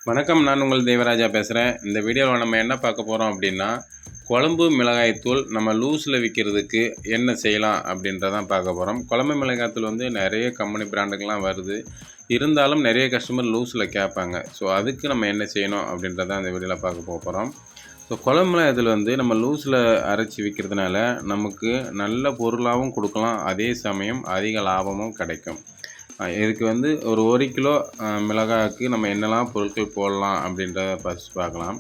வணக்கம். நான் உங்கள் தேவராஜா பேசுகிறேன். இந்த வீடியோவில் நம்ம என்ன பார்க்க போகிறோம் அப்படின்னா, குழம்பு மிளகாய்த்தூள் நம்ம லூஸில் விற்கிறதுக்கு என்ன செய்யலாம் அப்படின்றதான் பார்க்க போகிறோம். குழம்பு மிளகாய்த்தூள் வந்து நிறைய கம்பெனி பிராண்டுக்கெலாம் வருது. இருந்தாலும் நிறைய கஸ்டமர் லூஸில் கேட்பாங்க. ஸோ அதுக்கு நம்ம என்ன செய்யணும் அப்படின்றதான் இந்த வீடியோவில் பார்க்க போகிறோம். ஸோ குழம்பு மிளகாய்த்தூள் வந்து நம்ம லூஸில் அரைச்சி விற்கிறதுனால நமக்கு நல்ல பொருளாகவும் கொடுக்கலாம். அதே சமயம் அதிக லாபமும் கிடைக்கும். இதுக்கு வந்து ஒரு 1 கிலோ மிளகாய்க்கு நம்ம என்னெல்லாம் பொருட்கள் போடலாம் அப்படின்றத ஃபஸ்ட் பார்க்கலாம்.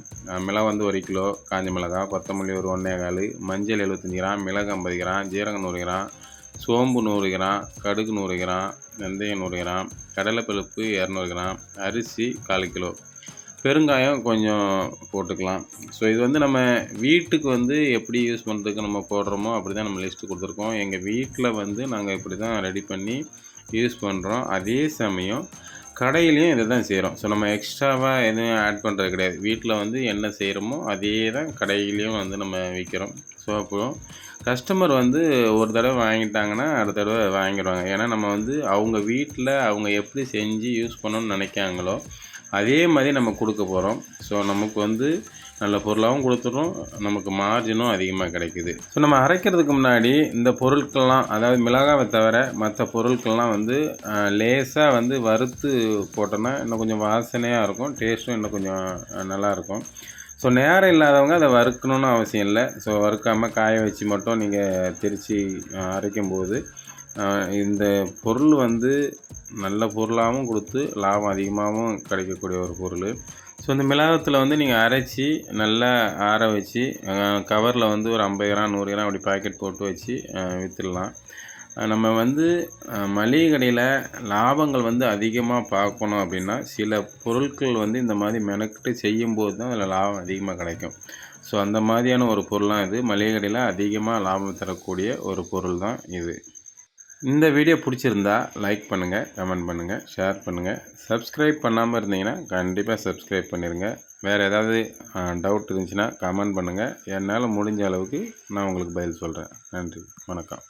மிளகு வந்து 1 கிலோ, காஞ்ச மிளகாய், கொத்தமல்லி ஒரு 1 1/4, மஞ்சள் 75 கிராம், மிளகு 50 கிராம், ஜீரகம் 100 கிராம், சோம்பு 100 கிராம், கடுகு 100 கிராம், வெந்தயம் 100 கிராம், கடலைப்பருப்பு 200 கிராம், அரிசி 1/4 கிலோ, பெருங்காயம் கொஞ்சம் போட்டுக்கலாம். ஸோ இது வந்து நம்ம வீட்டுக்கு வந்து எப்படி யூஸ் பண்ணுறதுக்கு நம்ம போடுறோமோ அப்படி தான் நம்ம லிஸ்ட்டு கொடுத்துருக்கோம். எங்கள் வீட்டில் வந்து நாங்கள் இப்படி தான் ரெடி பண்ணி யூஸ் பண்ணுறோம். அதே சமயம் கடையிலையும் இதை தான் செய்கிறோம். ஸோ நம்ம எக்ஸ்ட்ராவாக எதுவும் ஆட் பண்ணுறது கிடையாது. வீட்டில் வந்து என்ன செய்கிறோமோ அதே தான் கடையிலையும் வந்து நம்ம விற்கிறோம். ஸோ அப்போது கஸ்டமர் வந்து ஒரு தடவை வாங்கிட்டாங்கன்னா அடுத்த தடவை வாங்கிடுவாங்க. ஏன்னா நம்ம வந்து அவங்க வீட்டில் அவங்க எப்படி செஞ்சு யூஸ் பண்ணணும்னு நினைக்காங்களோ அதே மாதிரி நம்ம கொடுக்க போகிறோம். ஸோ நமக்கு வந்து நல்ல பொருளாகவும் கொடுத்துட்றோம், நமக்கு மார்ஜினும் அதிகமாக கிடைக்குது. ஸோ நம்ம அரைக்கிறதுக்கு முன்னாடி இந்த பொருட்கள்லாம், அதாவது மிளகாவை தவிர மற்ற பொருட்கள்லாம் வந்து லேசாக வந்து வறுத்து போட்டோன்னா இன்னும் கொஞ்சம் வாசனையாக இருக்கும், டேஸ்ட்டும் இன்னும் கொஞ்சம் நல்லாயிருக்கும். ஸோ நேரம் இல்லாதவங்க அதை வறுக்கணுன்னு அவசியம் இல்லை. ஸோ வறுக்காமல் காய வச்சு மட்டும் நீங்கள் திரித்து அரைக்கும்போது இந்த பொருள் வந்து நல்ல பொருளாகவும் கொடுத்து லாபம் அதிகமாகவும் கிடைக்கக்கூடிய ஒரு பொருள். ஸோ இந்த மிளகாத்தில் வந்து நீங்கள் அரைச்சி நல்லா ஆற வச்சு கவரில் வந்து ஒரு 50 கிராம் 100 கிராம் அப்படி பாக்கெட் போட்டு வச்சு விற்றுடலாம். நம்ம வந்து மளிகை கடையில் லாபங்கள் வந்து அதிகமாக பார்க்கணும் அப்படின்னா சில பொருட்கள் வந்து இந்த மாதிரி மெனக்கிட்டு செய்யும்போது தான் அதில் லாபம் அதிகமாக கிடைக்கும். ஸோ அந்த மாதிரியான ஒரு பொருளாக இது மளிகை கடையில் அதிகமாக லாபம் தரக்கூடிய ஒரு பொருள் தான் இது. இந்த வீடியோ பிடிச்சிருந்தா லைக் பண்ணுங்கள், கமெண்ட் பண்ணுங்கள், ஷேர் பண்ணுங்கள். சப்ஸ்கிரைப் பண்ணாமல் இருந்தீங்கன்னா கண்டிப்பாக சப்ஸ்கிரைப் பண்ணிடுங்க. வேறு ஏதாவது டவுட் இருந்துச்சுன்னா கமெண்ட் பண்ணுங்கள். என்னால் முடிஞ்ச அளவுக்கு நான் உங்களுக்கு பதில் சொல்கிறேன். நன்றி, வணக்கம்.